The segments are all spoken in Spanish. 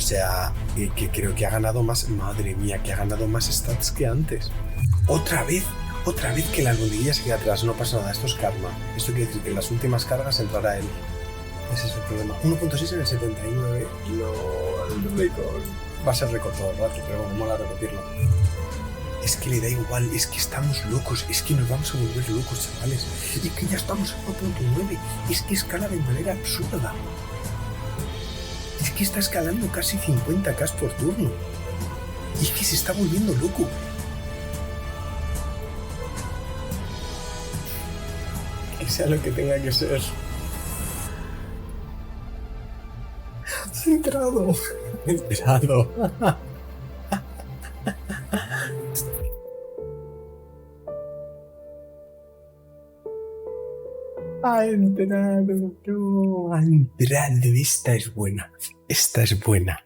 sea, que creo que ha ganado más, madre mía, que ha ganado más stats que antes. Otra vez que la albondiguilla se queda atrás, no pasa nada, esto es karma. Esto quiere decir que en las últimas cargas entrará él. Ese es el problema. 1.6 en el 79, el récord. Va a ser récord todo el rato, pero bueno, mola repetirlo. Es que le da igual, es que estamos locos, es que nos vamos a volver locos, chavales. Es que ya estamos a 1.9, es que escala de manera absurda. Es que está escalando casi 50k por turno. Y es que se está volviendo loco. Que sea lo que tenga que ser. He entrado. Ha entrado, no, ha entrado. Esta es buena. Esta es buena.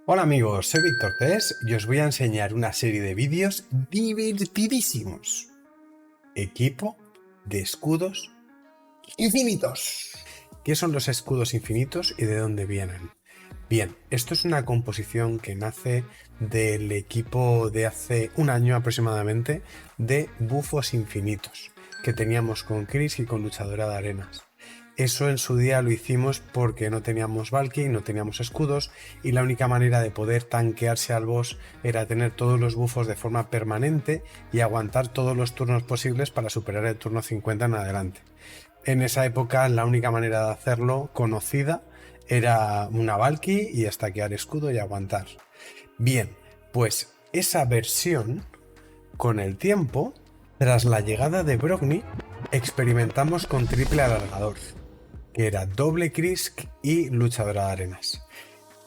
Hola amigos, soy Víctor Tess y os voy a enseñar una serie de vídeos divertidísimos. Equipo de escudos infinitos. ¿Qué son los escudos infinitos y de dónde vienen? Bien, esto es una composición que nace del equipo de hace un año aproximadamente de bufos infinitos que teníamos con Chris y con Luchadora de Arenas. Eso en su día lo hicimos porque no teníamos Valky, no teníamos escudos y la única manera de poder tanquearse al boss era tener todos los bufos de forma permanente y aguantar todos los turnos posibles para superar el turno 50 en adelante. En esa época la única manera de hacerlo conocida era una Valky y stackear escudo y aguantar. Bien, pues esa versión, con el tiempo, tras la llegada de Brogni, experimentamos con triple alargador, que era doble Chris y Luchadora de Arenas.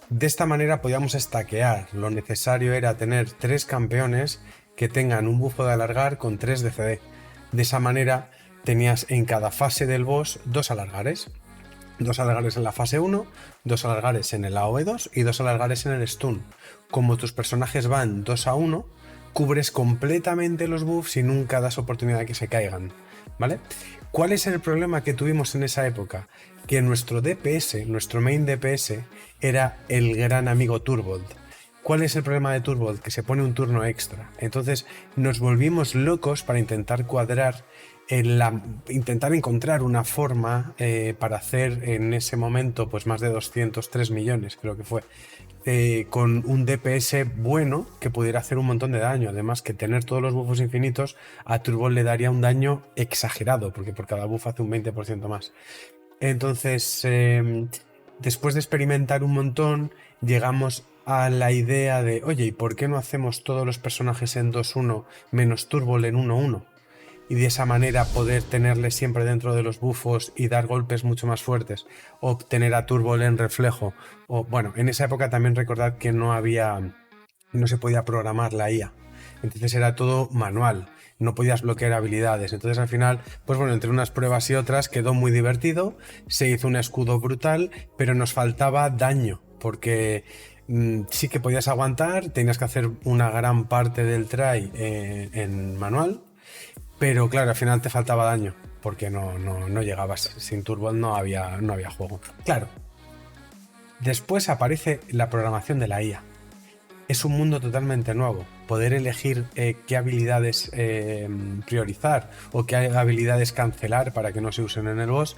De esta manera podíamos stackear, lo necesario era tener 3 campeones que tengan un bufo de alargar con 3 de CD. De esa manera tenías en cada fase del boss 2 alargares. 2 alargares en la fase 1, 2 alargares en el AOE2 y 2 alargares en el stun. Como tus personajes van 2 a 1, cubres completamente los buffs y nunca das oportunidad de que se caigan, ¿vale? ¿Cuál es el problema que tuvimos en esa época? Que nuestro DPS, nuestro main DPS, era el gran amigo Turbold. ¿Cuál es el problema de Turbold? Que se pone un turno extra. Entonces nos volvimos locos para intentar cuadrar, intentar encontrar una forma para hacer en ese momento pues más de 203 millones, creo que fue, con un DPS bueno que pudiera hacer un montón de daño. Además que tener todos los buffos infinitos a Turbold le daría un daño exagerado, porque por cada buff hace un 20% más. Entonces, después de experimentar un montón, llegamos a la idea de, oye, ¿y por qué no hacemos todos los personajes en 2-1 menos Turbold en 1-1? Y de esa manera poder tenerle siempre dentro de los bufos y dar golpes mucho más fuertes, o tener a Turbold en reflejo. O bueno, en esa época también recordad que no se podía programar la IA, entonces era todo manual, no podías bloquear habilidades. Entonces al final, pues bueno, entre unas pruebas y otras quedó muy divertido, se hizo un escudo brutal, pero nos faltaba daño, porque sí que podías aguantar, tenías que hacer una gran parte del try en manual, pero claro, al final te faltaba daño, porque no llegabas. Sin Turbo no había juego. Claro. Después aparece la programación de la IA. Es un mundo totalmente nuevo. Poder elegir qué habilidades priorizar o qué habilidades cancelar para que no se usen en el boss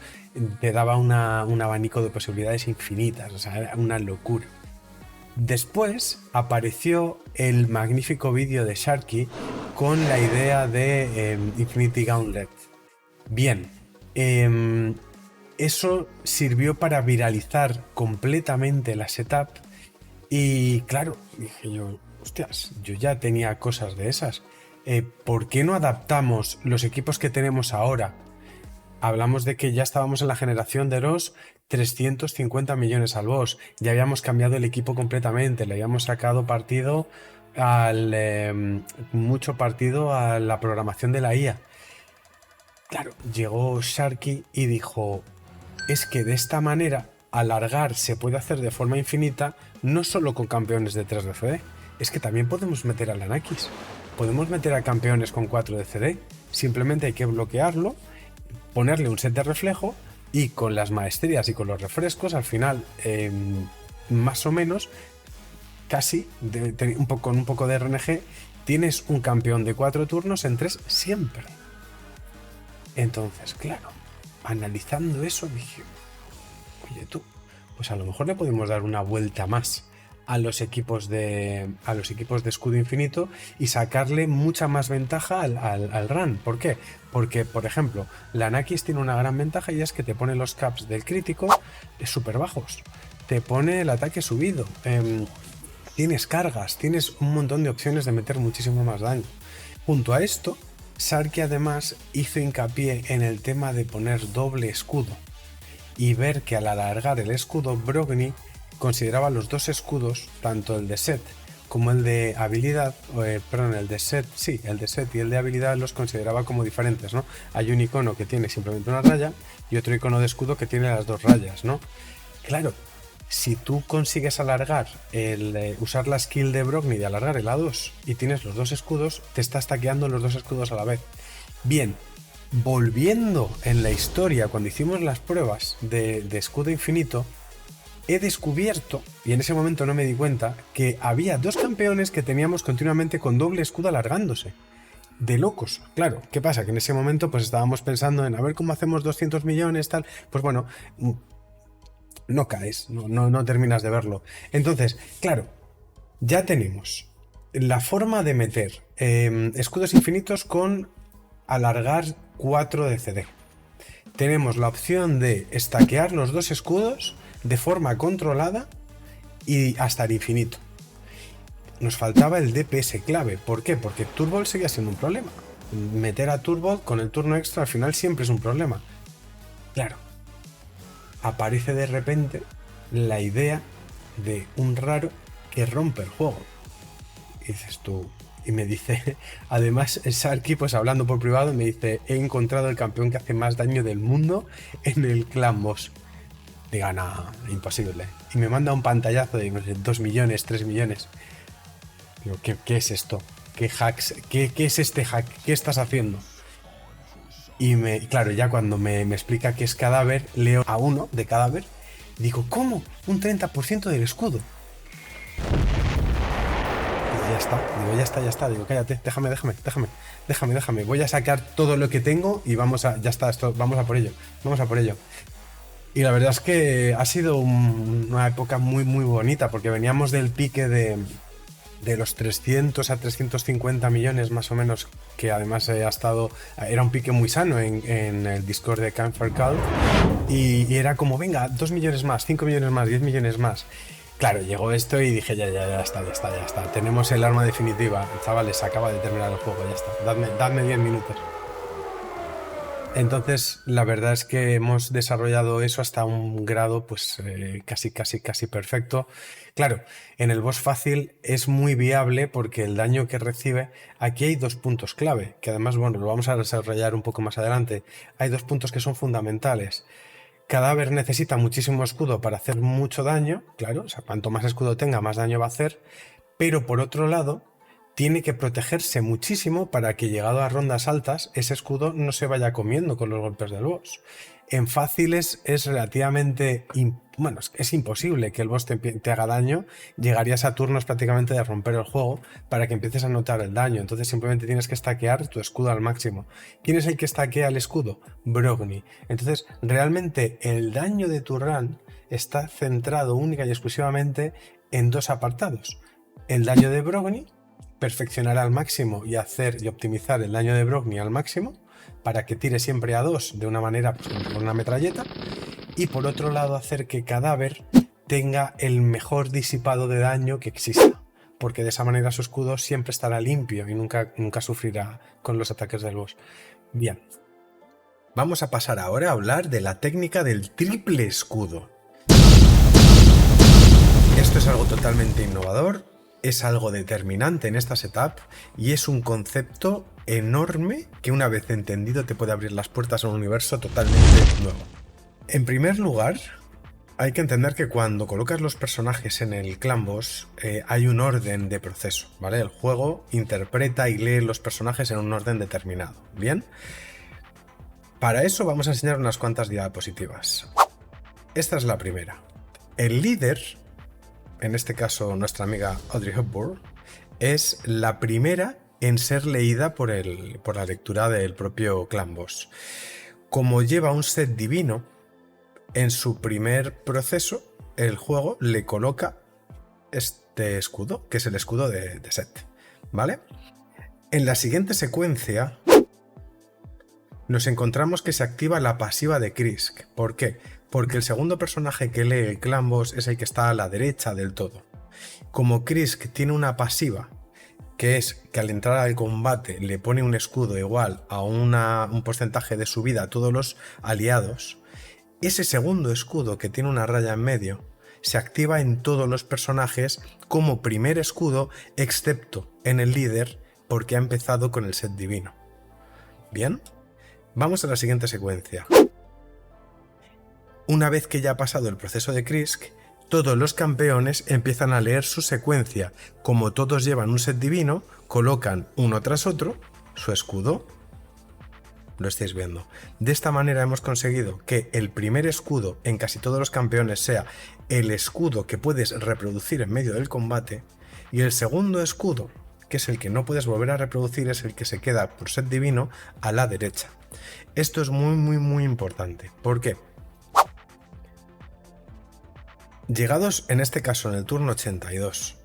te daba un abanico de posibilidades infinitas. O sea, era una locura. Después apareció el magnífico vídeo de Sharky con la idea de Infinity Gauntlet. Bien, eso sirvió para viralizar completamente la setup y claro, dije yo, hostias, yo ya tenía cosas de esas. ¿Por qué no adaptamos los equipos que tenemos ahora? Hablamos de que ya estábamos en la generación de los 350 millones al boss, ya habíamos cambiado el equipo completamente, le habíamos sacado partido mucho partido a la programación de la IA. Claro, llegó Sharky y dijo, es que de esta manera alargar se puede hacer de forma infinita, no solo con campeones de 3 de CD, es que también podemos meter a Lanakis, podemos meter a campeones con 4 de CD. simplemente hay que bloquearlo, ponerle un set de reflejo y con las maestrías y con los refrescos al final más o menos casi con un poco de RNG tienes un campeón de 4 turnos en 3 siempre. Entonces, claro, analizando eso dije, oye tú, pues a lo mejor le podemos dar una vuelta más a los equipos de escudo infinito y sacarle mucha más ventaja al run. ¿Por qué? Porque, por ejemplo, la Anakis tiene una gran ventaja y es que te pone los caps del crítico súper bajos. Te pone el ataque subido. Tienes cargas, tienes un montón de opciones de meter muchísimo más daño. Junto a esto, Sharky además hizo hincapié en el tema de poner doble escudo y ver que al alargar el escudo Brogni consideraba los dos escudos, tanto el de set como el de habilidad, el de set y el de habilidad los consideraba como diferentes, ¿no? Hay un icono que tiene simplemente una raya y otro icono de escudo que tiene las dos rayas, ¿no? Claro, si tú consigues alargar usar la skill de Brogni de alargar el A2 y tienes los dos escudos, te estás taqueando los dos escudos a la vez. Bien, volviendo en la historia, cuando hicimos las pruebas de escudo infinito, he descubierto, y en ese momento no me di cuenta, que había dos campeones que teníamos continuamente con doble escudo alargándose. De locos, claro. ¿Qué pasa? Que en ese momento pues estábamos pensando en a ver cómo hacemos 200 millones, tal. Pues bueno, no caes, no terminas de verlo. Entonces, claro, ya tenemos la forma de meter escudos infinitos con alargar 4 de CD. Tenemos la opción de stackear los dos escudos de forma controlada y hasta el infinito. Nos faltaba el DPS clave. ¿Por qué? Porque Turbo seguía siendo un problema. Meter a Turbo con el turno extra al final siempre es un problema. Claro, aparece de repente la idea de un raro que rompe el juego. Y dices tú, y me dice, además Sharky, pues hablando por privado, me dice, he encontrado el campeón que hace más daño del mundo en el clan boss. Diga, nada, imposible. Y me manda un pantallazo de 2 millones, 3 millones. Digo, ¿qué es esto? ¿Qué hacks? ¿Qué es este hack? ¿Qué estás haciendo? Y claro, ya cuando me explica que es cadáver, leo a uno de cadáver. Digo, ¿cómo? Un 30% del escudo. Digo, ya está. Digo, cállate, déjame. Voy a sacar todo lo que tengo y vamos a por ello. Y la verdad es que ha sido una época muy bonita, porque veníamos del pique de los 300 a 350 millones más o menos, que además era un pique muy sano en el Discord de Campfire Call, y era como, venga, 2 millones más, 5 millones más, 10 millones más. Claro, llegó esto y dije, ya está. Tenemos el arma definitiva. Chavales, acaba de terminar el juego, ya está. Dadme 10 minutos. Entonces, la verdad es que hemos desarrollado eso hasta un grado pues casi perfecto. Claro, en el boss fácil es muy viable porque el daño que recibe... Aquí hay 2 puntos clave, que además, bueno, lo vamos a desarrollar un poco más adelante. Hay 2 puntos que son fundamentales. Cadáver necesita muchísimo escudo para hacer mucho daño, claro, o sea, cuanto más escudo tenga, más daño va a hacer. Pero por otro lado, tiene que protegerse muchísimo para que, llegado a rondas altas, ese escudo no se vaya comiendo con los golpes del boss. En fáciles es relativamente... es imposible que el boss te haga daño. Llegarías a turnos prácticamente de romper el juego para que empieces a notar el daño. Entonces simplemente tienes que stackear tu escudo al máximo. ¿Quién es el que stackea el escudo? Brogni. Entonces realmente el daño de tu run está centrado única y exclusivamente en 2 apartados. El daño de Brogni, perfeccionar al máximo y optimizar el daño de Brogni al máximo para que tire siempre a 2 de una manera, pues como con una metralleta, y por otro lado hacer que Cadáver tenga el mejor disipado de daño que exista, porque de esa manera su escudo siempre estará limpio y nunca sufrirá con los ataques del boss. Bien, vamos a pasar ahora a hablar de la técnica del triple escudo. Esto es algo totalmente innovador. Es algo determinante en esta setup y es un concepto enorme que, una vez entendido, te puede abrir las puertas a un universo totalmente nuevo. En primer lugar, Hay que entender que cuando colocas los personajes en el clan boss hay un orden de proceso, ¿vale? El juego interpreta y lee los personajes en un orden determinado, ¿bien? Para eso vamos a enseñar unas cuantas diapositivas. Esta es la primera. El líder, en este caso nuestra amiga Audrey Hepburn, es la primera en ser leída por la lectura del propio clan boss. Como lleva un set divino, en su primer proceso, el juego le coloca este escudo, que es el escudo de Set, ¿vale? En la siguiente secuencia nos encontramos que se activa la pasiva de Krisk. ¿Por qué? Porque el segundo personaje que lee el clan boss es el que está a la derecha del todo. Como Krisk tiene una pasiva, que es que al entrar al combate le pone un escudo igual a un porcentaje de su vida a todos los aliados, ese segundo escudo que tiene una raya en medio se activa en todos los personajes como primer escudo, excepto en el líder, porque ha empezado con el set divino. Bien, vamos a la siguiente secuencia. Una vez que ya ha pasado el proceso de Krisk, todos los campeones empiezan a leer su secuencia. Como todos llevan un set divino, colocan uno tras otro su escudo. Lo estáis viendo. De esta manera hemos conseguido que el primer escudo en casi todos los campeones sea el escudo que puedes reproducir en medio del combate, y el segundo escudo, que es el que no puedes volver a reproducir, es el que se queda por set divino a la derecha. Esto es muy importante. ¿Por qué? Llegados en este caso en el turno 82,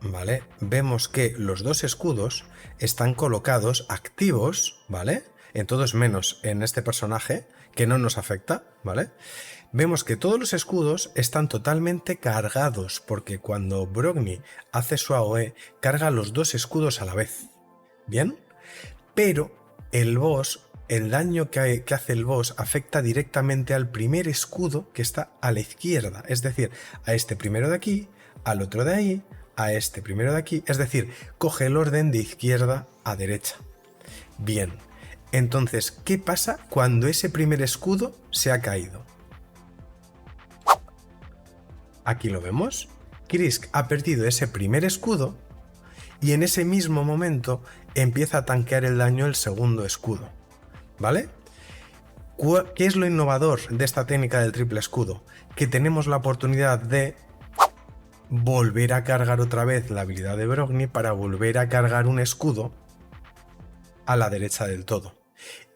¿vale? Vemos que los dos escudos están colocados activos, ¿vale? En todos menos en este personaje, que no nos afecta, ¿vale? Vemos que todos los escudos están totalmente cargados, porque cuando Brogni hace su AOE, carga los dos escudos a la vez, ¿bien? Pero el boss, el daño que hace el boss afecta directamente al primer escudo que está a la izquierda, es decir, a este primero de aquí, al otro de ahí, a este primero de aquí, es decir, coge el orden de izquierda a derecha. Bien, entonces, ¿qué pasa cuando ese primer escudo se ha caído? Aquí lo vemos. Krisk ha perdido ese primer escudo y en ese mismo momento empieza a tanquear el daño el segundo escudo, ¿vale? ¿Qué es lo innovador de esta técnica del triple escudo? Que tenemos la oportunidad de volver a cargar otra vez la habilidad de Brogni para volver a cargar un escudo a la derecha del todo.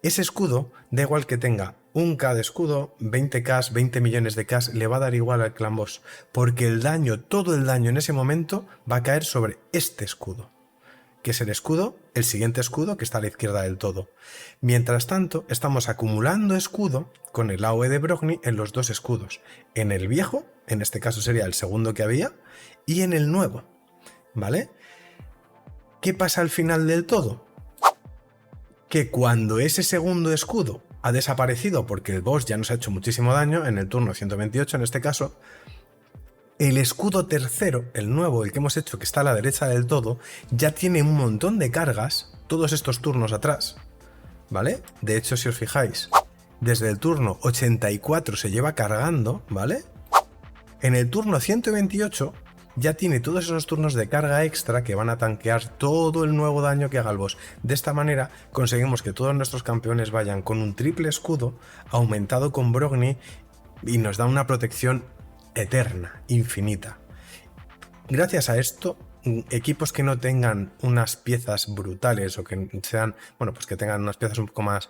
Ese escudo, da igual que tenga 1k de escudo, 20k, 20 millones de k, le va a dar igual al clan boss, porque el daño, todo el daño en ese momento va a caer sobre este escudo, que es el escudo, el siguiente escudo que está a la izquierda del todo. Mientras tanto, estamos acumulando escudo con el AOE de Brogni en los dos escudos, en el viejo, en este caso sería el segundo que había, y en el nuevo, ¿vale? ¿Qué pasa al final del todo? Que cuando ese segundo escudo ha desaparecido porque el boss ya nos ha hecho muchísimo daño, en el turno 128 en este caso, el escudo tercero, el nuevo, el que hemos hecho que está a la derecha del todo, ya tiene un montón de cargas todos estos turnos atrás, ¿vale? De hecho, si os fijáis, desde el turno 84 se lleva cargando, ¿vale? En el turno 128 ya tiene todos esos turnos de carga extra que van a tanquear todo el nuevo daño que haga el boss. De esta manera conseguimos que todos nuestros campeones vayan con un triple escudo aumentado con Brogni y nos da una protección eterna, infinita. Gracias a esto, equipos que no tengan unas piezas brutales o que sean, bueno, pues que tengan unas piezas un poco más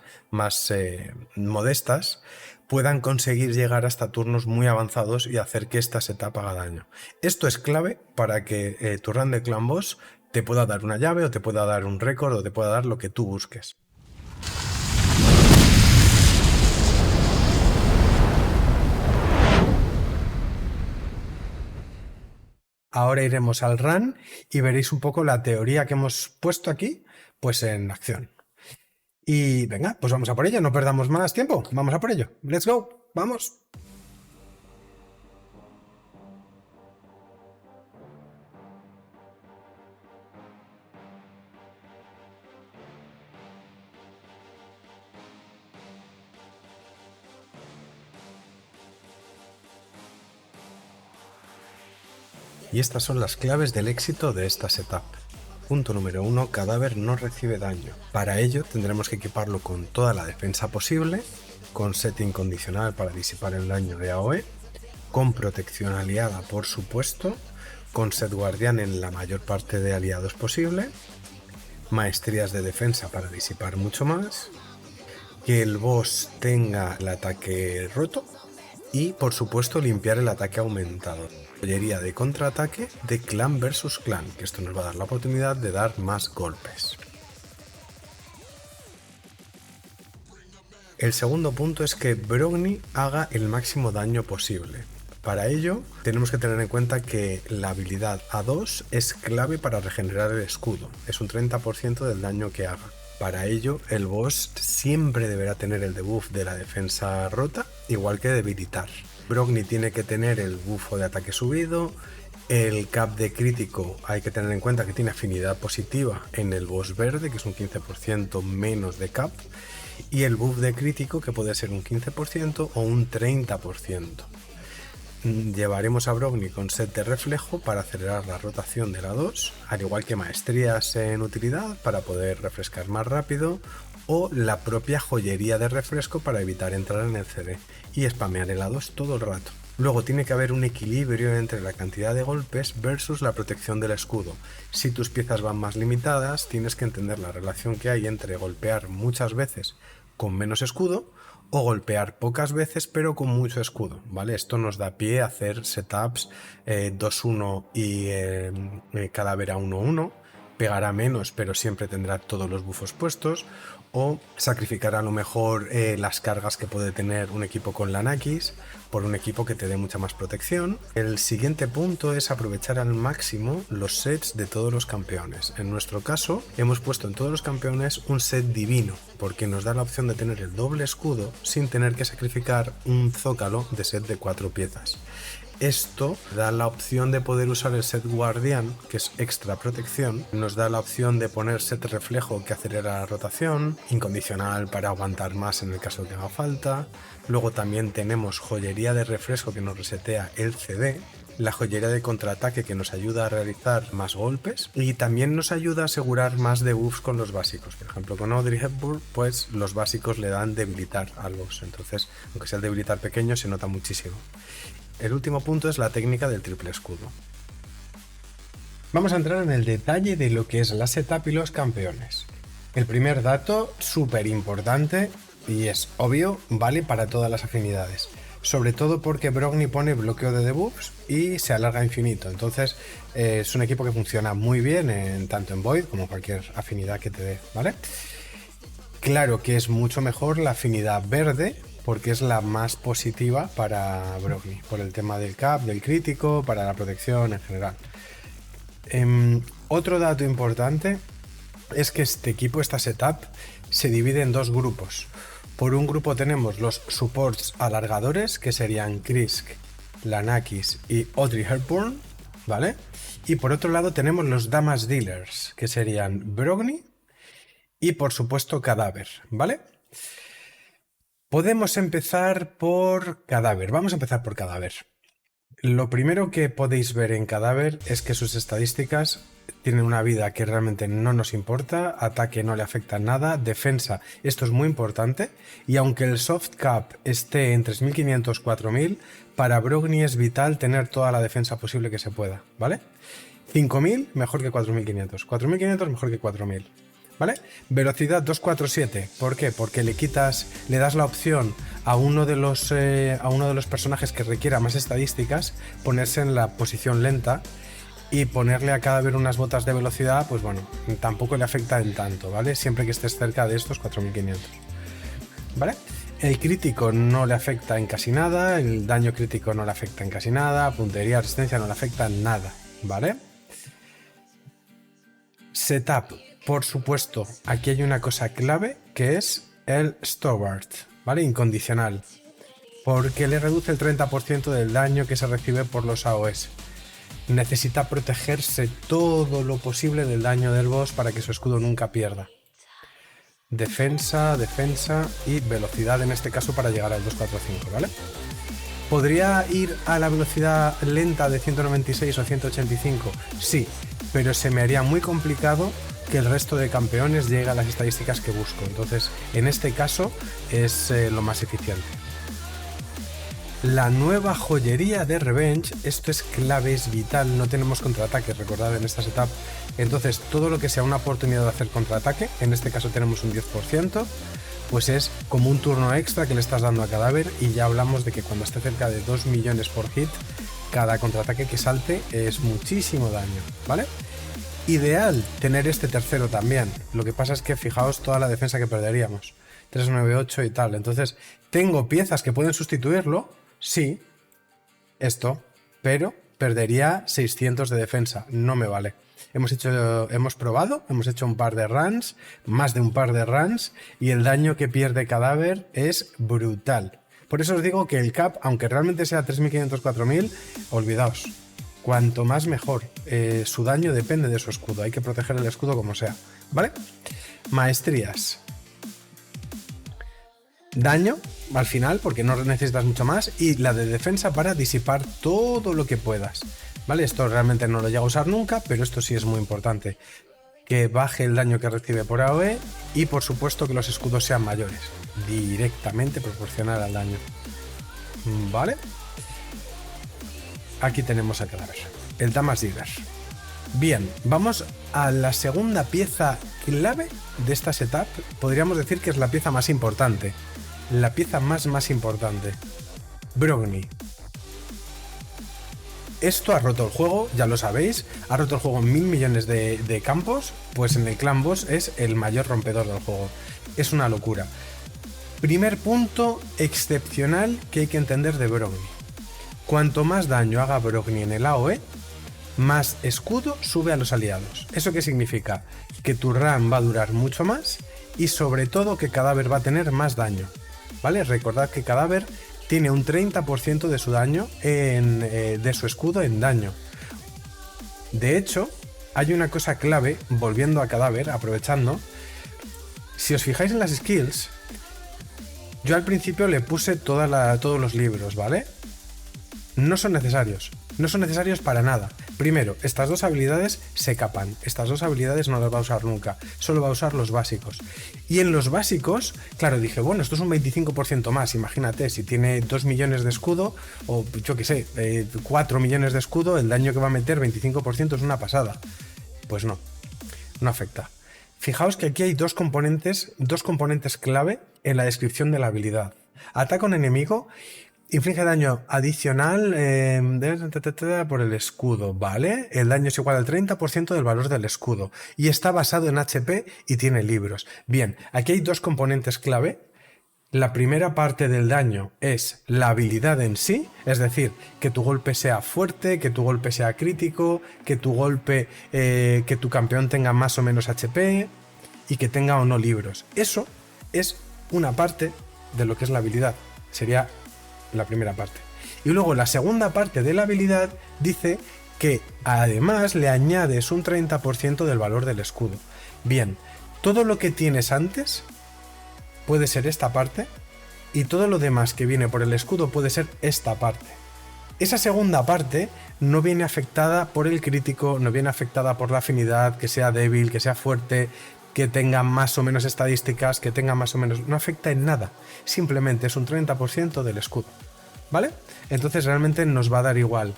modestas, puedan conseguir llegar hasta turnos muy avanzados y hacer que esta setup haga daño. Esto es clave para que tu run de clan boss te pueda dar una llave o te pueda dar un récord o te pueda dar lo que tú busques. Ahora iremos al run y veréis un poco la teoría que hemos puesto aquí, pues en acción. Y venga, pues vamos a por ello, no perdamos más tiempo, vamos a por ello. Let's go, vamos. Y estas son las claves del éxito de esta setup. Punto número 1, cadáver no recibe daño. Para ello tendremos que equiparlo con toda la defensa posible, con set incondicional para disipar el daño de AoE, con protección aliada por supuesto, con set guardián en la mayor parte de aliados posible, maestrías de defensa para disipar mucho más, que el boss tenga el ataque roto y por supuesto limpiar el ataque aumentado. Joyería de contraataque de clan versus clan, que esto nos va a dar la oportunidad de dar más golpes. El segundo punto es que Brogni haga el máximo daño posible. Para ello tenemos que tener en cuenta que la habilidad A2 es clave para regenerar el escudo, es un 30% del daño que haga. Para ello el boss siempre deberá tener el debuff de la defensa rota, igual que debilitar. Brogni tiene que tener el bufo de ataque subido, el cap de crítico hay que tener en cuenta que tiene afinidad positiva en el boss verde, que es un 15% menos de cap, y el buff de crítico que puede ser un 15% o un 30%. Llevaremos a Brogni con set de reflejo para acelerar la rotación de la 2, al igual que maestrías en utilidad para poder refrescar más rápido, o la propia joyería de refresco para evitar entrar en el CD y spamear el A2 todo el rato. Luego tiene que haber un equilibrio entre la cantidad de golpes versus la protección del escudo. Si tus piezas van más limitadas, tienes que entender la relación que hay entre golpear muchas veces con menos escudo o golpear pocas veces pero con mucho escudo, ¿vale? Esto nos da pie a hacer setups 2-1 y cadáver a 1-1, pegará menos pero siempre tendrá todos los bufos puestos, o sacrificar a lo mejor las cargas que puede tener un equipo con Lanakis por un equipo que te dé mucha más protección. El siguiente punto es aprovechar al máximo los sets de todos los campeones. En nuestro caso hemos puesto en todos los campeones un set divino, porque nos da la opción de tener el doble escudo sin tener que sacrificar un zócalo de set de 4 piezas. Esto da la opción de poder usar el set guardián, que es extra protección, nos da la opción de poner set reflejo que acelera la rotación, incondicional para aguantar más en el caso que haga falta. Luego también tenemos joyería de refresco que nos resetea el CD, la joyería de contraataque que nos ayuda a realizar más golpes y también nos ayuda a asegurar más debuffs con los básicos. Por ejemplo, con Audrey Hepburn, pues los básicos le dan debilitar al boss, entonces aunque sea el debilitar pequeño se nota muchísimo. El último punto es la técnica del triple escudo. Vamos a entrar en el detalle de lo que es la setup y los campeones. El primer dato, súper importante y es obvio, vale para todas las afinidades. Sobre todo porque Brogni pone bloqueo de debuffs y se alarga infinito. Entonces es un equipo que funciona muy bien tanto en Void como cualquier afinidad que te dé, ¿vale? Claro que es mucho mejor la afinidad verde, porque es la más positiva para Brogni, por el tema del cap, del crítico, para la protección en general. Otro dato importante es que este equipo, esta setup, se divide en dos grupos. Por un grupo tenemos los supports alargadores, que serían Krisk, Lanakis y Audrey Hepburn, ¿vale? Y por otro lado tenemos los damage dealers, que serían Brogni y por supuesto Cadáver, ¿vale? Podemos empezar por Cadáver. Vamos a empezar por Cadáver. Lo primero que podéis ver en Cadáver es que sus estadísticas tienen una vida que realmente no nos importa, ataque no le afecta nada, defensa, esto es muy importante, y aunque el soft cap esté en 3500 4000, para Brogni es vital tener toda la defensa posible que se pueda, ¿vale? 5000 mejor que 4500, 4500 mejor que 4000. ¿Vale? Velocidad 247, ¿por qué? Porque le das la opción a uno de los personajes que requiera más estadísticas, ponerse en la posición lenta y ponerle a Cadáver unas botas de velocidad, pues bueno, tampoco le afecta en tanto, ¿vale? Siempre que estés cerca de estos 4500, ¿vale? El crítico no le afecta en casi nada, el daño crítico no le afecta en casi nada, puntería, resistencia no le afecta en nada, ¿vale? Setup. Por supuesto, aquí hay una cosa clave que es el Stobart, ¿vale? Incondicional, porque le reduce el 30% del daño que se recibe por los AOS. Necesita protegerse todo lo posible del daño del boss para que su escudo nunca pierda. Defensa, defensa y velocidad en este caso para llegar al 245, ¿vale? ¿Podría ir a la velocidad lenta de 196 o 185? Sí, pero se me haría muy complicado que el resto de campeones llegue a las estadísticas que busco. Entonces, en este caso es lo más eficiente. La nueva joyería de Revenge, esto es clave, es vital, no tenemos contraataque, recordad en esta setup. Entonces, todo lo que sea una oportunidad de hacer contraataque, en este caso tenemos un 10%, pues es como un turno extra que le estás dando a Cadáver, y ya hablamos de que cuando esté cerca de 2 millones por hit, cada contraataque que salte es muchísimo daño, ¿vale? Ideal tener este tercero también, lo que pasa es que fijaos toda la defensa que perderíamos, 398 y tal. Entonces, tengo piezas que pueden sustituirlo, sí, esto, pero perdería 600 de defensa, no me vale. Hemos probado, hemos hecho un par de runs, más de un par de runs, y el daño que pierde Cadáver es brutal. Por eso os digo que el cap, aunque realmente sea 3500, 4000, olvidaos. Cuanto más mejor. Su daño depende de su escudo, hay que proteger el escudo como sea, ¿vale? Maestrías. Daño al final, porque no necesitas mucho más, y la de defensa para disipar todo lo que puedas, ¿vale? Esto realmente no lo llego a usar nunca, pero esto sí es muy importante, que baje el daño que recibe por AoE, y por supuesto que los escudos sean mayores, directamente proporcional al daño, ¿vale? Aquí tenemos a Cadáver, el Damage Dealer. Bien, vamos a la segunda pieza clave de esta setup, podríamos decir que es la pieza más importante. La pieza más importante. Brogni. Esto ha roto el juego, ya lo sabéis. Ha roto el juego en 1000 millones de campos. Pues en el clan boss es el mayor rompedor del juego. Es una locura. Primer punto excepcional que hay que entender de Brogni. Cuanto más daño haga Brogni en el AoE, más escudo sube a los aliados. ¿Eso qué significa? Que tu run va a durar mucho más, y sobre todo que Cadáver va a tener más daño, ¿vale? Recordad que Cadáver tiene un 30% de su daño de su escudo en daño. De hecho, hay una cosa clave, volviendo a Cadáver, aprovechando. Si os fijáis en las skills, yo al principio le puse todos los libros, ¿vale? No son necesarios. No son necesarios para nada. Primero, estas dos habilidades se capan. Estas dos habilidades no las va a usar nunca. Solo va a usar los básicos. Y en los básicos, claro, dije, bueno, esto es un 25% más. Imagínate, si tiene 2 millones de escudo, o yo qué sé, 4 millones de escudo, el daño que va a meter, 25%, es una pasada. Pues no, no afecta. Fijaos que aquí hay dos componentes clave en la descripción de la habilidad. Ataca a un enemigo. Inflige daño adicional por el escudo, ¿vale? El daño es igual al 30% del valor del escudo. Y está basado en HP y tiene libros. Bien, aquí hay dos componentes clave. La primera parte del daño es la habilidad en sí, es decir, que tu golpe sea fuerte, que tu golpe sea crítico, que tu golpe, que tu campeón tenga más o menos HP y que tenga o no libros. Eso es una parte de lo que es la habilidad. Sería la primera parte. Y luego la segunda parte de la habilidad dice que además le añades un 30% del valor del escudo. Bien, todo lo que tienes antes puede ser esta parte, y todo lo demás que viene por el escudo puede ser esta parte. Esa segunda parte no viene afectada por el crítico, no viene afectada por la afinidad, que sea débil, que sea fuerte, que tenga más o menos estadísticas, que tenga más o menos... No afecta en nada, simplemente es un 30% del escudo, ¿vale? Entonces realmente nos va a dar igual.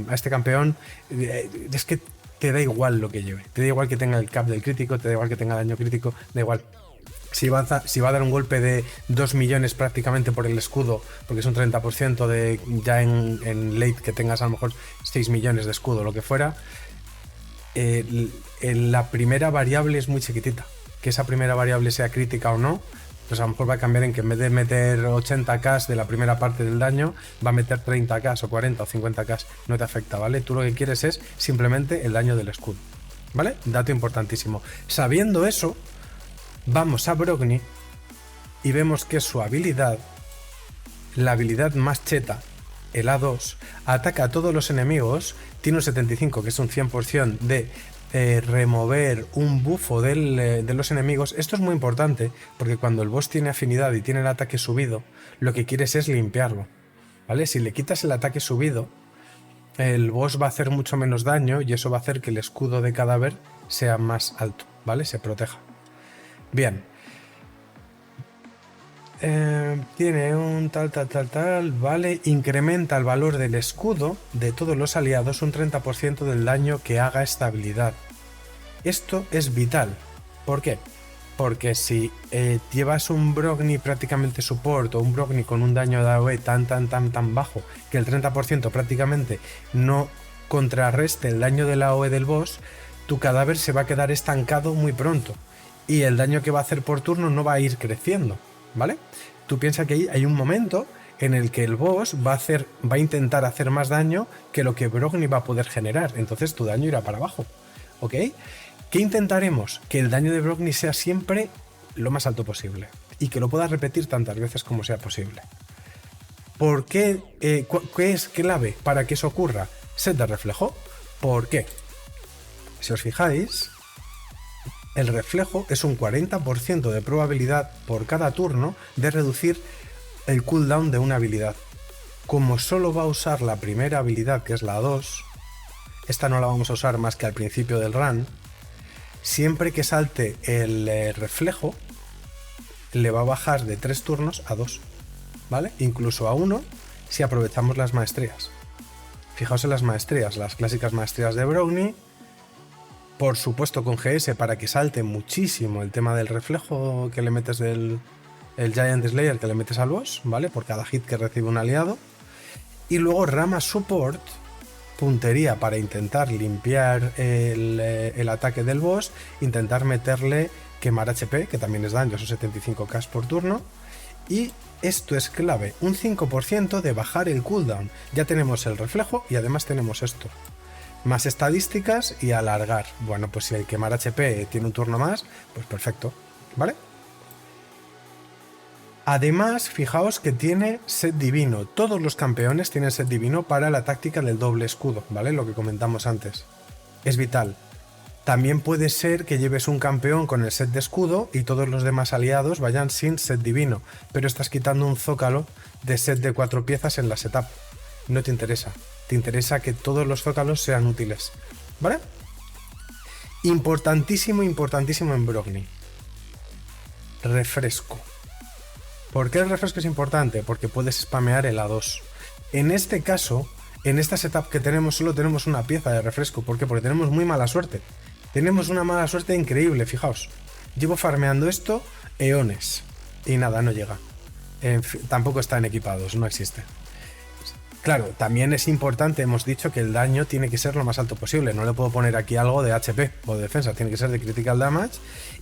A este campeón es que te da igual lo que lleve, te da igual que tenga el cap del crítico, te da igual que tenga daño crítico, da igual. Si va a dar un golpe de 2 millones prácticamente por el escudo, porque es un 30% de ya en late que tengas a lo mejor 6 millones de escudo, lo que fuera, la primera variable es muy chiquitita. Que esa primera variable sea crítica o no, pues a lo mejor va a cambiar en que en vez de meter 80k de la primera parte del daño, va a meter 30k o 40 o 50k. No te afecta, ¿vale? Tú lo que quieres es simplemente el daño del escudo, ¿vale? Dato importantísimo. Sabiendo eso, vamos a Brogni y vemos que su habilidad, la habilidad más cheta, el A2, ataca a todos los enemigos, tiene un 75, que es un 100% de remover un bufo de los enemigos. Esto es muy importante porque cuando el boss tiene afinidad y tiene el ataque subido, lo que quieres es limpiarlo, ¿vale? Si le quitas el ataque subido, el boss va a hacer mucho menos daño y eso va a hacer que el escudo de cadáver sea más alto, ¿vale? Se proteja. Bien. Tiene un tal, ¿vale? Incrementa el valor del escudo de todos los aliados un 30% del daño que haga esta habilidad. Esto es vital. ¿Por qué? Porque si llevas un Brogni prácticamente support o un Brogni con un daño de AoE tan bajo que el 30% prácticamente no contrarreste el daño de la AoE del boss, tu cadáver se va a quedar estancado muy pronto y el daño que va a hacer por turno no va a ir creciendo, ¿vale? Tú piensas que hay un momento en el que el boss va a intentar hacer más daño que lo que Brogni va a poder generar, entonces tu daño irá para abajo, ¿ok? ¿Qué intentaremos? Que el daño de Brogni sea siempre lo más alto posible y que lo puedas repetir tantas veces como sea posible. ¿Por qué? ¿Qué es clave para que eso ocurra? Set de reflejo. ¿Por qué? Si os fijáis, el reflejo es un 40% de probabilidad por cada turno de reducir el cooldown de una habilidad. Como solo va a usar la primera habilidad, que es la 2, esta no la vamos a usar más que al principio del run. Siempre que salte el reflejo, le va a bajar de 3 turnos a 2, ¿vale? Incluso a 1 si aprovechamos las maestrías. Fijaos en las maestrías, las clásicas maestrías de Brogni, por supuesto con GS para que salte muchísimo el tema del reflejo que le metes el Giant Slayer que le metes al boss, ¿vale? Por cada hit que recibe un aliado. Y luego rama support, puntería para intentar limpiar el ataque del boss, intentar meterle quemar HP, que también es daño, son 75k por turno. Y esto es clave, un 5% de bajar el cooldown. Ya tenemos el reflejo y además tenemos esto. Más estadísticas y alargar. Bueno, pues si el quemar HP tiene un turno más, pues perfecto, ¿vale? Además, fijaos que tiene set divino. Todos los campeones tienen set divino para la táctica del doble escudo, ¿vale? Lo que comentamos antes. Es vital. También puede ser que lleves un campeón con el set de escudo y todos los demás aliados vayan sin set divino, pero estás quitando un zócalo de set de 4 piezas en la setup. No te interesa. Te interesa que todos los zócalos sean útiles, ¿vale? Importantísimo en Brogni. Refresco. ¿Por qué el refresco es importante? Porque puedes spamear el A2. En este caso, en esta setup que tenemos, solo tenemos una pieza de refresco. ¿Por qué? Porque tenemos muy mala suerte. Tenemos una mala suerte increíble, fijaos. Llevo farmeando esto eones. Y nada, no llega. Tampoco están equipados, no existe. Claro, también es importante, hemos dicho que el daño tiene que ser lo más alto posible. No le puedo poner aquí algo de HP o de defensa, tiene que ser de critical damage.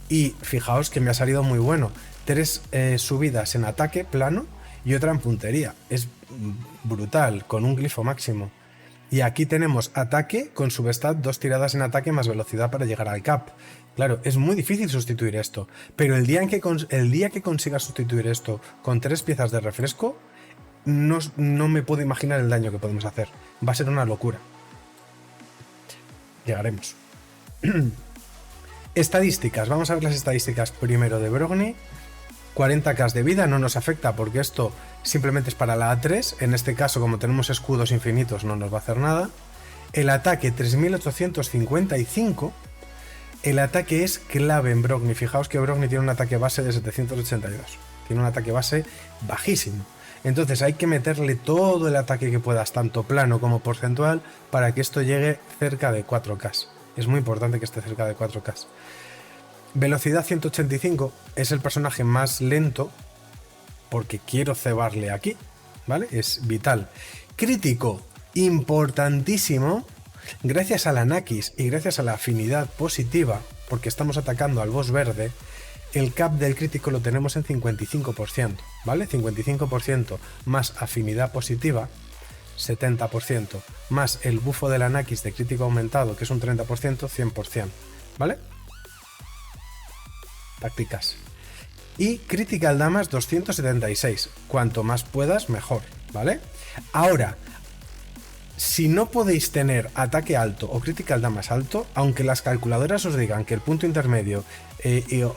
Y fijaos que me ha salido muy bueno. 3 subidas en ataque plano y otra en puntería. Es brutal, con un glifo máximo. Y aquí tenemos ataque con substat, 2 tiradas en ataque más velocidad para llegar al cap. Claro, es muy difícil sustituir esto. Pero el día que consigas sustituir esto con 3 piezas de refresco, no me puedo imaginar el daño que podemos hacer. Va a ser una locura. Llegaremos. Estadísticas. Vamos a ver las estadísticas primero de Brogni. 40k de vida no nos afecta porque esto simplemente es para la A3. En este caso, como tenemos escudos infinitos, no nos va a hacer nada. El ataque 3855. El ataque es clave en Brogni. Fijaos que Brogni tiene un ataque base de 782. Tiene un ataque base bajísimo. Entonces hay que meterle todo el ataque que puedas, tanto plano como porcentual, para que esto llegue cerca de 4k. Es muy importante que esté cerca de 4k. Velocidad 185, es el personaje más lento porque quiero cebarle aquí, ¿vale? Es vital. Crítico, importantísimo, gracias a la Nakis y gracias a la afinidad positiva, porque estamos atacando al boss verde. El cap del crítico lo tenemos en 55%, ¿vale? 55% más afinidad positiva, 70%, más el bufo de la Nakis de crítico aumentado, que es un 30%, 100%, ¿vale? Tácticas. Y critical damage 276, cuanto más puedas, mejor, ¿vale? Ahora, si no podéis tener ataque alto o critical damage alto, aunque las calculadoras os digan que el punto intermedio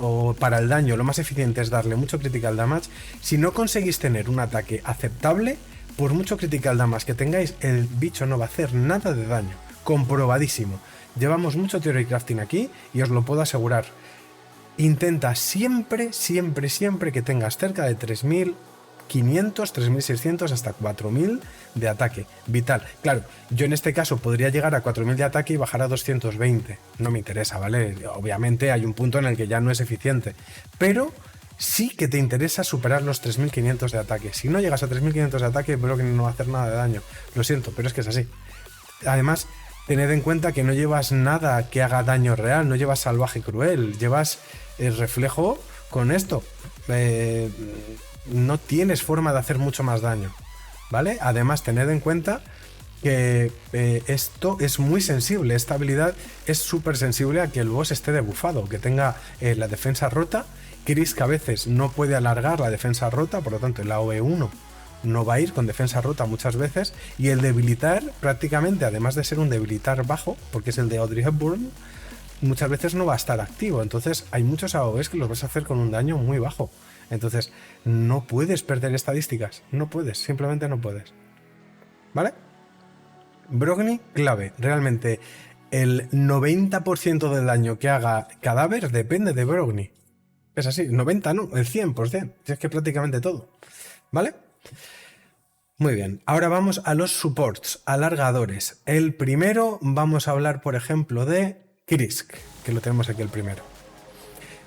o para el daño lo más eficiente es darle mucho critical damage, si no conseguís tener un ataque aceptable, por mucho critical damage que tengáis, el bicho no va a hacer nada de daño. Comprobadísimo. Llevamos mucho theory crafting aquí y os lo puedo asegurar. Intenta siempre, siempre, siempre que tengas cerca de 3500, 3600 hasta 4000 de ataque. Vital. Claro, yo en este caso podría llegar a 4000 de ataque y bajar a 220. No me interesa, ¿vale? Obviamente hay un punto en el que ya no es eficiente. Pero sí que te interesa superar los 3500 de ataque. Si no llegas a 3500 de ataque, creo que no va a hacer nada de daño. Lo siento, pero es que es así. Además, tened en cuenta que no llevas nada que haga daño real, no llevas salvaje cruel, llevas el reflejo con esto. No tienes forma de hacer mucho más daño, ¿vale? Además, tened en cuenta que esto es muy sensible, esta habilidad es súper sensible a que el boss esté debufado, que tenga la defensa rota. Krisk a veces no puede alargar la defensa rota, por lo tanto el AOE1 no va a ir con defensa rota muchas veces, y el debilitar prácticamente, además de ser un debilitar bajo, porque es el de Audrey Hepburn, muchas veces no va a estar activo. Entonces hay muchos AOEs que los vas a hacer con un daño muy bajo. Entonces no puedes perder estadísticas, no puedes, simplemente no puedes. ¿Vale? Brogni, clave. Realmente el 90% del daño que haga cadáver depende de Brogni. Es así, 90 no, el 100%. Es que prácticamente todo. ¿Vale? Muy bien, ahora vamos a los supports, alargadores. El primero vamos a hablar, por ejemplo, de Krisk, que lo tenemos aquí el primero.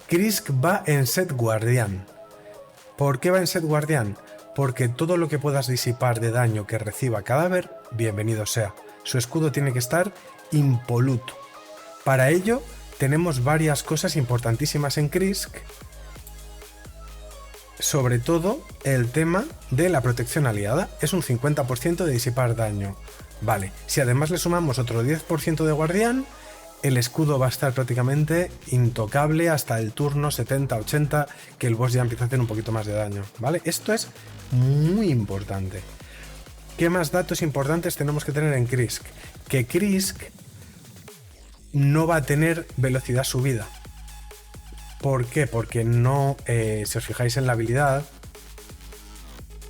Krisk va en set guardián. ¿Por qué va en set guardián? Porque todo lo que puedas disipar de daño que reciba cadáver, bienvenido sea. Su escudo tiene que estar impoluto. Para ello, tenemos varias cosas importantísimas en Krisk. Sobre todo el tema de la protección aliada. Es un 50% de disipar daño. Vale, si además le sumamos otro 10% de guardián, el escudo va a estar prácticamente intocable hasta el turno 70-80, que el boss ya empieza a hacer un poquito más de daño. ¿Vale? Esto es muy importante. ¿Qué más datos importantes tenemos que tener en Krisk? Que Krisk no va a tener velocidad subida. ¿Por qué? Porque no, si os fijáis en la habilidad,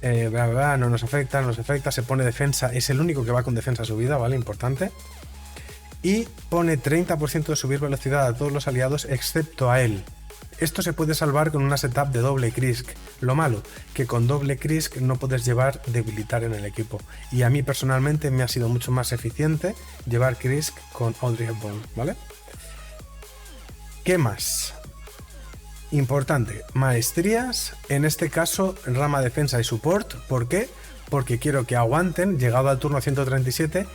no nos afecta, se pone defensa, es el único que va con defensa subida, ¿vale? Importante. Y pone 30% de subir velocidad a todos los aliados excepto a él. Esto se puede salvar con una setup de doble Krisk. Lo malo, que con doble Krisk no puedes llevar debilitar en el equipo. Y a mí personalmente me ha sido mucho más eficiente llevar Krisk con Audrey Hepburn, ¿vale? ¿Qué más? Importante, maestrías, en este caso rama defensa y support. ¿Por qué? Porque quiero que aguanten. Llegado al turno 137,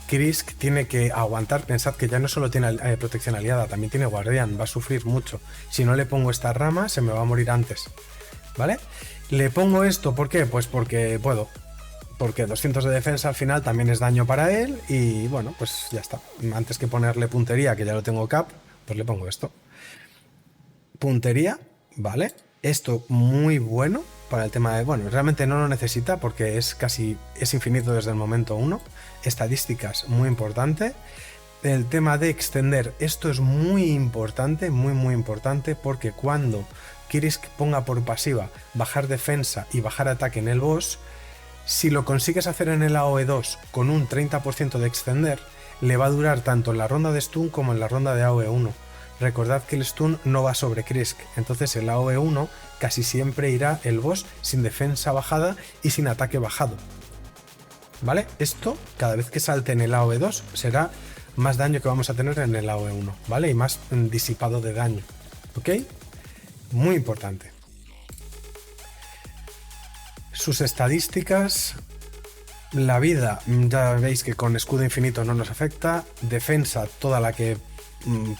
Krisk tiene que aguantar. Pensad que ya no solo tiene protección aliada, también tiene guardián, va a sufrir mucho. Si no le pongo esta rama, se me va a morir antes, ¿vale? Le pongo esto, ¿por qué? Pues porque puedo. Porque 200 de defensa al final también es daño para él. Y bueno, pues ya está. Antes que ponerle puntería, que ya lo tengo cap, pues le pongo esto. Puntería, ¿vale? Esto muy bueno para el tema de... Bueno, realmente no lo necesita porque es infinito desde el momento 1. Estadísticas, muy importante. El tema de extender, esto es muy importante, muy importante, porque cuando Krisk ponga por pasiva bajar defensa y bajar ataque en el boss, si lo consigues hacer en el AOE2 con un 30% de extender, le va a durar tanto en la ronda de stun como en la ronda de AOE1. Recordad que el stun no va sobre Krisk, entonces el AOE1 casi siempre irá el boss sin defensa bajada y sin ataque bajado. ¿Vale? Esto, cada vez que salte en el AOE2, será más daño que vamos a tener en el AOE1, ¿vale? Y más disipado de daño, ¿ok? Muy importante. Sus estadísticas... La vida, ya veis que con escudo infinito no nos afecta. Defensa, toda la que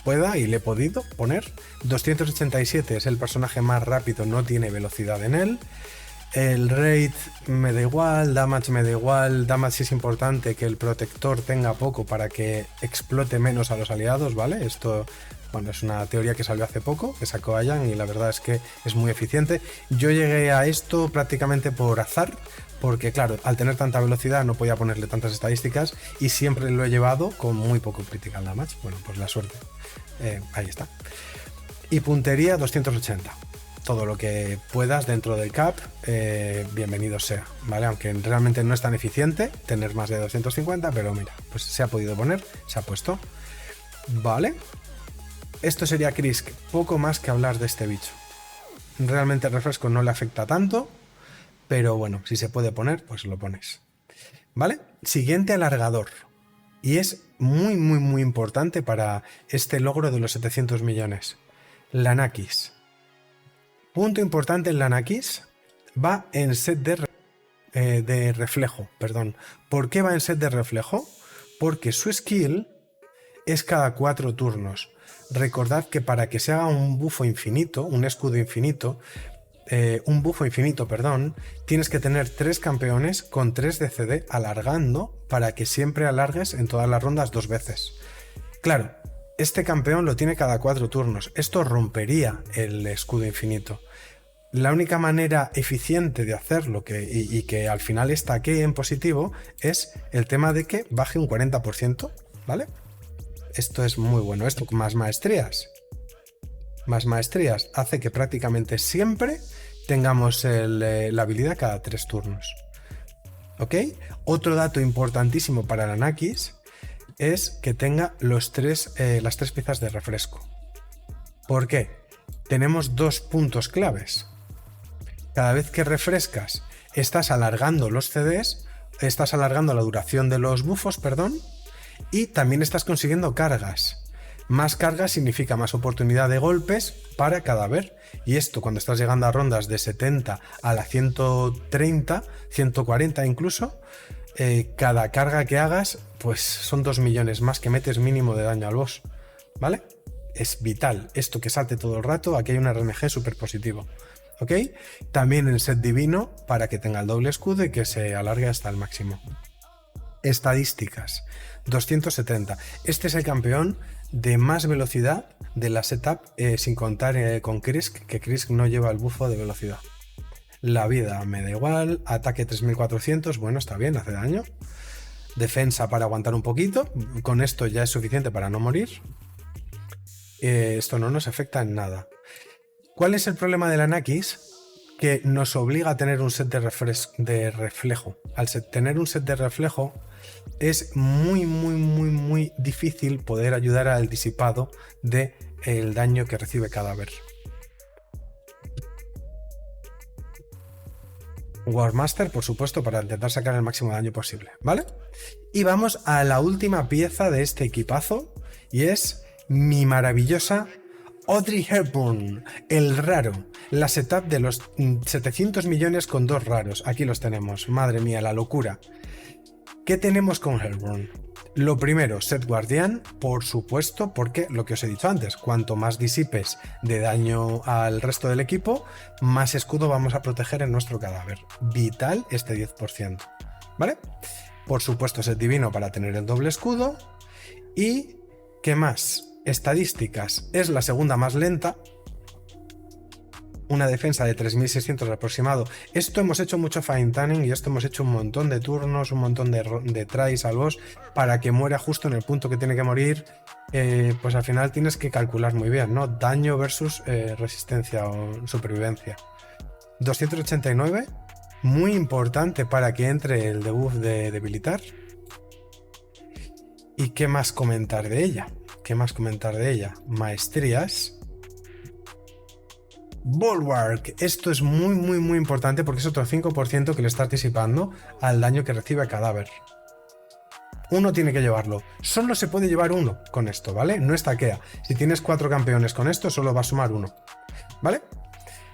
pueda y le he podido poner. 287 es el personaje más rápido, no tiene velocidad en él. El raid me da igual, damage me da igual. Damage sí es importante que el protector tenga poco para que explote menos a los aliados, ¿vale? Esto, bueno, es una teoría que salió hace poco, que sacó Ayan, y la verdad es que es muy eficiente. Yo llegué a esto prácticamente por azar, porque claro, al tener tanta velocidad no podía ponerle tantas estadísticas y siempre lo he llevado con muy poco critical damage. Bueno, pues la suerte. Ahí está. Y puntería 280. todo lo que puedas dentro del cap, bienvenido sea, ¿vale? Aunque realmente no es tan eficiente tener más de 250, pero mira, pues se ha podido poner, se ha puesto. Vale. Esto sería Krisk, poco más que hablar de este bicho. Realmente el refresco no le afecta tanto, pero bueno, si se puede poner, pues lo pones. ¿Vale? Siguiente alargador. Y es muy importante para este logro de los 700 millones. Lanakis. Punto importante en Lanakis, va en set de reflejo, perdón. ¿Por qué va en set de reflejo? Porque su skill es cada 4 turnos. Recordad que para que se haga un bufo infinito, un escudo infinito, un bufo infinito, perdón, tienes que tener 3 campeones con 3 de CD alargando para que siempre alargues en todas las rondas 2 veces. Claro, este campeón lo tiene cada 4 turnos. Esto rompería el escudo infinito. La única manera eficiente de hacerlo y que al final estaque en positivo es el tema de que baje un 40%, ¿vale? Esto es muy bueno. Esto con más maestrías hace que prácticamente siempre tengamos la habilidad cada 3 turnos. ¿Ok? Otro dato importantísimo para Lanakis es que tenga las 3 piezas de refresco. ¿Por qué? Tenemos 2 puntos claves. Cada vez que refrescas, estás alargando los CDs, estás alargando la duración de los bufos, perdón, y también estás consiguiendo cargas. Más cargas significa más oportunidad de golpes para cadáver. Y esto cuando estás llegando a rondas de 70 a la 130, 140 incluso, cada carga que hagas, pues son 2 millones más que metes mínimo de daño al boss. ¿Vale? Es vital esto que salte todo el rato. Aquí hay un RNG súper positivo. ¿Ok? También en set divino para que tenga el doble escudo y que se alargue hasta el máximo. Estadísticas. 270. Este es el campeón de más velocidad de la setup, sin contar con Krisk, que Krisk no lleva el bufo de velocidad. La vida me da igual. Ataque 3400, bueno, está bien, hace daño. Defensa para aguantar un poquito. Con esto ya es suficiente para no morir. Esto no nos afecta en nada. ¿Cuál es el problema de Lanakis? Que nos obliga a tener un set de reflejo. Al tener un set de reflejo es muy difícil poder ayudar al disipado del daño que recibe cadáver. Warmaster, por supuesto, para intentar sacar el máximo daño posible, ¿vale? Y vamos a la última pieza de este equipazo, y es mi maravillosa Audrey Hepburn, el raro, la setup de los 700 millones con 2 raros. Aquí los tenemos, madre mía, la locura. ¿Qué tenemos con Hepburn? Lo primero, set guardián, por supuesto, porque lo que os he dicho antes, cuanto más disipes de daño al resto del equipo, más escudo vamos a proteger en nuestro cadáver. Vital este 10%, ¿vale? Por supuesto, set divino para tener el doble escudo. ¿Y qué más? Estadísticas, es la segunda más lenta, una defensa de 3600 aproximado. Esto hemos hecho mucho fine tuning y esto hemos hecho un montón de turnos, un montón de tries al boss para que muera justo en el punto que tiene que morir. Pues al final tienes que calcular muy bien, ¿no? Daño versus resistencia o supervivencia. 289, muy importante para que entre el debuff de debilitar. ¿Y qué más comentar de ella? Maestrías. Bulwark. Esto es muy importante porque es otro 5% que le estás disipando al daño que recibe el cadáver. Uno tiene que llevarlo. Solo se puede llevar uno con esto, ¿vale? No estaquea. Si tienes 4 campeones con esto, solo va a sumar uno, ¿vale?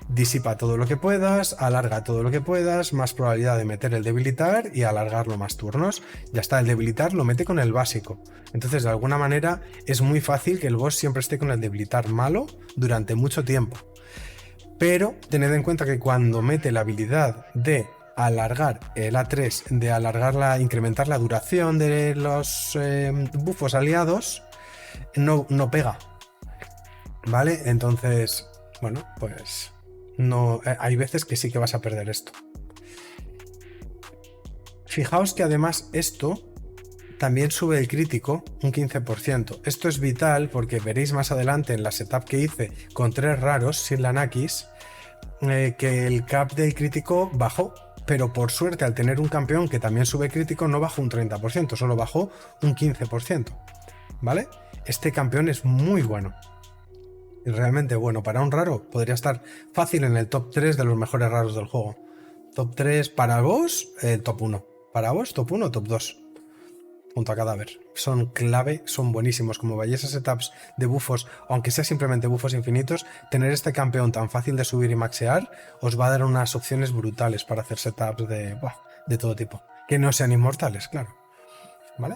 Disipa todo lo que puedas, alarga todo lo que puedas, más probabilidad de meter el debilitar y alargarlo más turnos. Ya está, el debilitar lo mete con el básico. Entonces, de alguna manera, es muy fácil que el boss siempre esté con el debilitar malo durante mucho tiempo. Pero tened en cuenta que cuando mete la habilidad de alargar el A3, de incrementar la duración de los bufos aliados, no pega, ¿vale? Entonces, bueno, pues no, hay veces que sí que vas a perder esto. Fijaos que además esto también sube el crítico un 15%. Esto es vital porque veréis más adelante en la setup que hice con 3 raros sin Lanakis, que el cap del crítico bajó, pero por suerte al tener un campeón que también sube crítico no bajó un 30%, solo bajó un 15%, ¿vale? Este campeón es muy bueno. Y realmente bueno, para un raro podría estar fácil en el top 3 de los mejores raros del juego. Top 3 para vos, top 1. Para vos, top 1, top 2. Junto a cadáver. Son clave, son buenísimos. Como vayáis a setups de buffos, aunque sea simplemente buffos infinitos, tener este campeón tan fácil de subir y maxear os va a dar unas opciones brutales para hacer setups de todo tipo. Que no sean inmortales, claro. ¿Vale?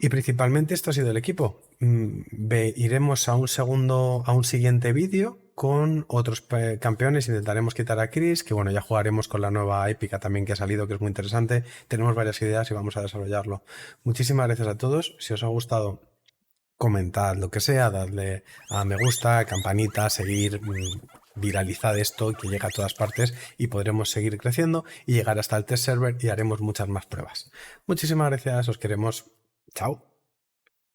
Y principalmente esto ha sido el equipo. Iremos a un siguiente vídeo con otros campeones. Intentaremos quitar a Chris, que bueno, ya jugaremos con la nueva épica también que ha salido, que es muy interesante. Tenemos varias ideas y vamos a desarrollarlo. Muchísimas gracias a todos. Si os ha gustado, comentad lo que sea, dadle a me gusta, campanita, seguir, viralizad esto, que llegue a todas partes y podremos seguir creciendo y llegar hasta el test server y haremos muchas más pruebas. Muchísimas gracias, os queremos. Chao.